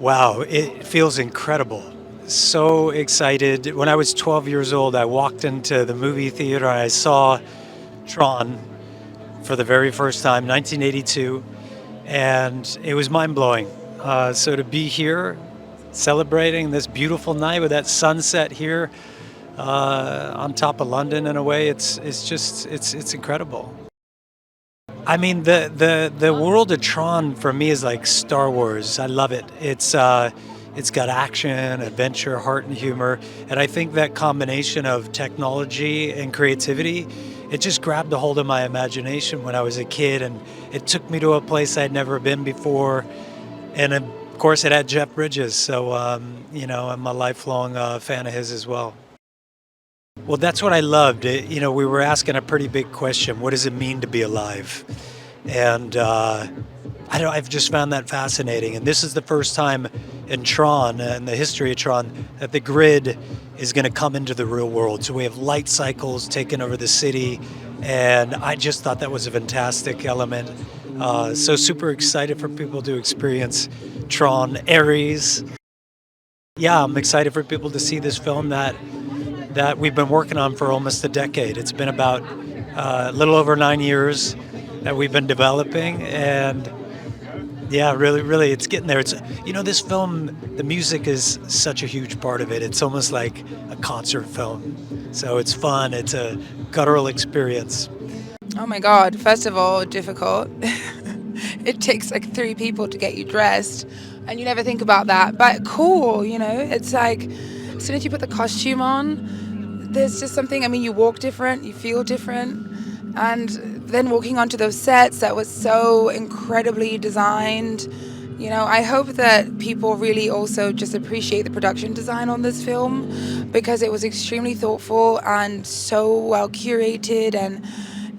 Wow, it feels incredible. So excited. When I was 12 years old, I walked into the movie theater and I saw Tron for the very first time, 1982, and it was mind blowing. So to be here celebrating this beautiful night with that sunset here on top of London in a way, it's incredible. I mean, the world of Tron for me is like Star Wars. I love it. It's got action, adventure, heart, and humor, and I think that combination of technology and creativity, it just grabbed a hold of my imagination when I was a kid, and it took me to a place I'd never been before. And of course, it had Jeff Bridges, so I'm a lifelong fan of his as well. Well, that's what I loved. We were asking a pretty big question: what does it mean to be alive? And I've just found that fascinating. And this is the first time in Tron and the history of Tron that the grid is going to come into the real world. So we have light cycles taking over the city, and I just thought that was a fantastic element. So super excited for people to experience Tron Ares. Yeah, I'm excited for people to see this film that we've been working on for almost a decade. It's been about a little over 9 years that we've been developing, and yeah, really, it's getting there. This film, the music is such a huge part of it. It's almost like a concert film. So it's fun. It's a guttural experience. Oh my God, first of all, difficult. It takes like three people to get you dressed, and you never think about that. But cool, it's like as soon as you put the costume on, there's just something. I mean, you walk different, you feel different. And then walking onto those sets that was so incredibly designed. I hope that people really also just appreciate the production design on this film, because it was extremely thoughtful and so well curated, and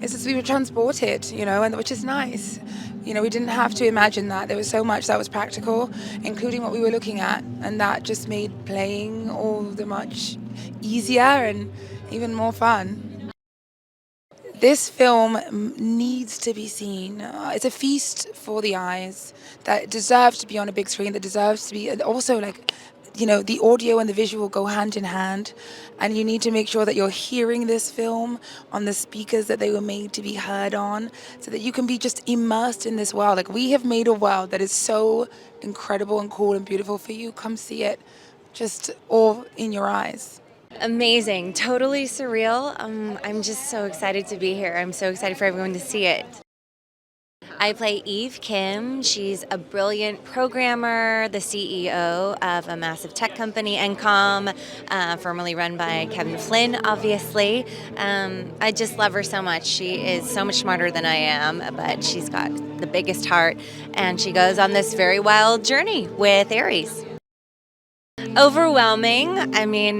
it's just we were transported, and which is nice. We didn't have to imagine that. There was so much that was practical, including what we were looking at, and that just made playing all the much easier and even more fun. This film needs to be seen. It's a feast for the eyes that deserves to be on a big screen, that deserves to be, and also the audio and the visual go hand in hand, and you need to make sure that you're hearing this film on the speakers that they were made to be heard on, so that you can be just immersed in this world. Like, we have made a world that is so incredible and cool and beautiful for you. Come see it, just all in your eyes. Amazing, totally surreal. I'm just so excited to be here. I'm so excited for everyone to see it. I play Eve Kim. She's a brilliant programmer, the CEO of a massive tech company, Encom, formerly run by Kevin Flynn, obviously. I just love her so much. She is so much smarter than I am, but she's got the biggest heart, and she goes on this very wild journey with Ares. Overwhelming. I mean,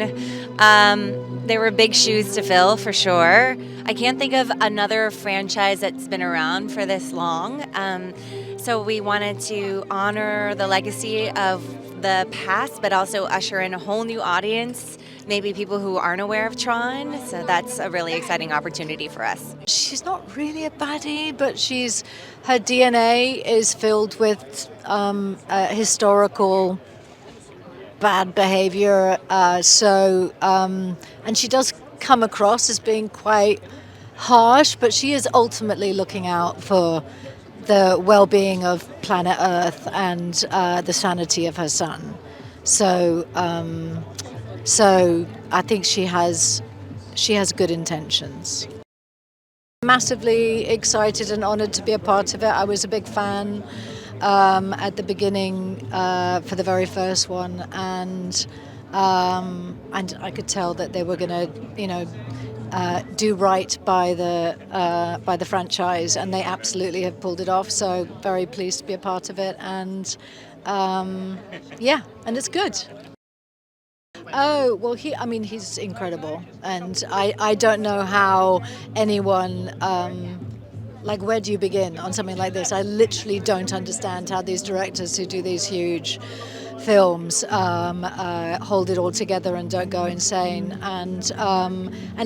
there were big shoes to fill for sure. I can't think of another franchise that's been around for this long. So we wanted to honor the legacy of the past, but also usher in a whole new audience, maybe people who aren't aware of Tron. So that's a really exciting opportunity for us. She's not really a baddie, but her DNA is filled with historical bad behavior, and she does come across as being quite harsh, but she is ultimately looking out for the well-being of planet Earth and the sanity of her son. So I think she has good intentions. Massively excited and honored to be a part of it. I was a big fan at the beginning for the very first one, and I could tell that they were going to, do right by the franchise, and they absolutely have pulled it off. So very pleased to be a part of it, and and it's good. Oh well, he's incredible, and I don't know how anyone. Where do you begin on something like this? I literally don't understand how these directors who do these huge films hold it all together and don't go insane. And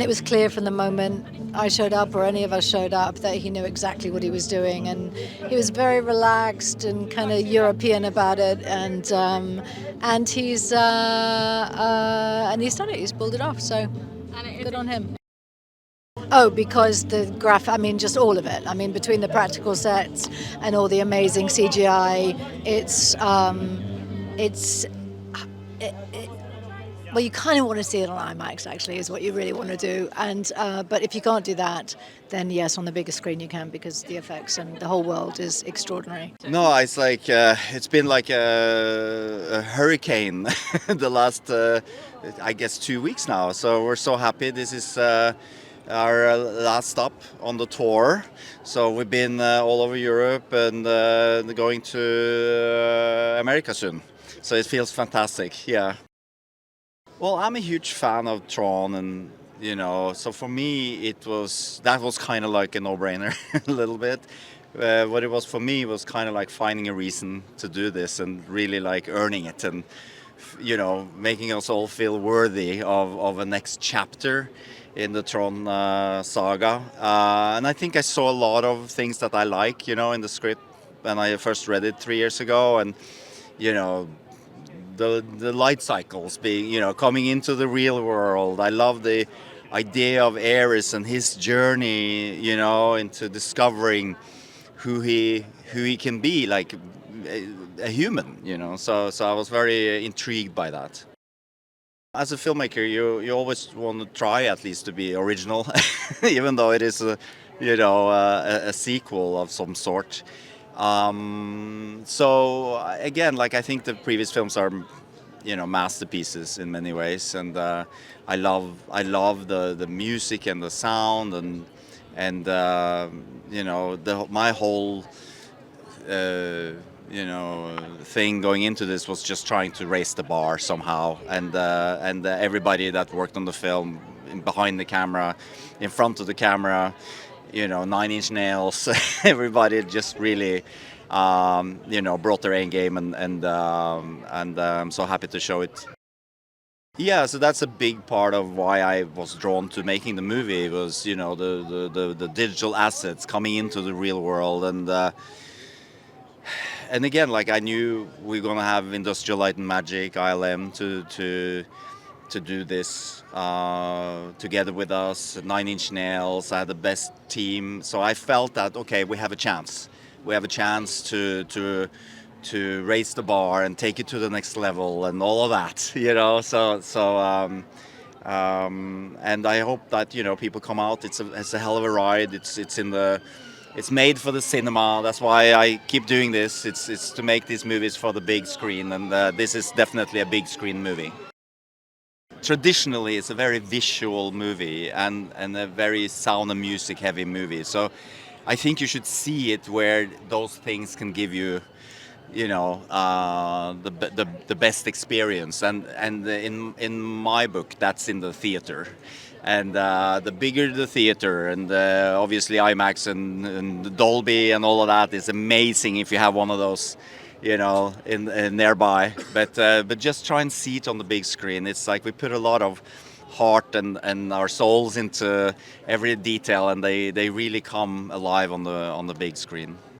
it was clear from the moment I showed up, or any of us showed up, that he knew exactly what he was doing, and he was very relaxed and kind of European about it. And he's done it. He's pulled it off. So good on him. Oh, because I mean, just all of it. I mean, between the practical sets and all the amazing CGI, well, you kind of want to see it on IMAX, actually, is what you really want to do. But if you can't do that, then yes, on the biggest screen you can, because the effects and the whole world is extraordinary. No, it's like it's been like a hurricane the last, I guess, 2 weeks now. So we're so happy. This is our last stop on the tour. So we've been all over Europe and going to America soon. So it feels fantastic. Yeah. Well, I'm a huge fan of Tron, and so for me that was kind of like a no-brainer a little bit. What it was for me was kind of like finding a reason to do this and really like earning it, and making us all feel worthy of a next chapter in the Tron saga. And I think I saw a lot of things that I like, in the script when I first read it 3 years ago, and the light cycles being, coming into the real world. I love the idea of Ares and his journey, into discovering who he can be, like a human, So I was very intrigued by that. As a filmmaker, you always want to try at least to be original, even though it is a sequel of some sort. So again, like I think the previous films are, masterpieces in many ways, and I love the music and the sound, and my whole thing going into this was just trying to raise the bar somehow, and everybody that worked on the film, behind the camera, in front of the camera, 9 Inch Nails, everybody just really, brought their A game, and I'm so happy to show it. Yeah, so that's a big part of why I was drawn to making the movie, was, the digital assets coming into the real world, and again, like I knew we were gonna have Industrial Light and Magic, ILM, to do this together with us. 9 Inch Nails, I had the best team, so I felt that okay, we have a chance. We have a chance to raise the bar and take it to the next level and all of that, and I hope that people come out. It's a hell of a ride. It's made for the cinema. That's why I keep doing this. It's to make these movies for the big screen, and this is definitely a big screen movie. Traditionally, it's a very visual movie and a very sound and music heavy movie. So I think you should see it where those things can give you, the best experience. And in my book, that's in the theater. And the bigger the theater, and obviously IMAX and Dolby and all of that is amazing if you have one of those, in nearby. But just try and see it on the big screen. It's like we put a lot of heart and our souls into every detail, and they really come alive on the big screen.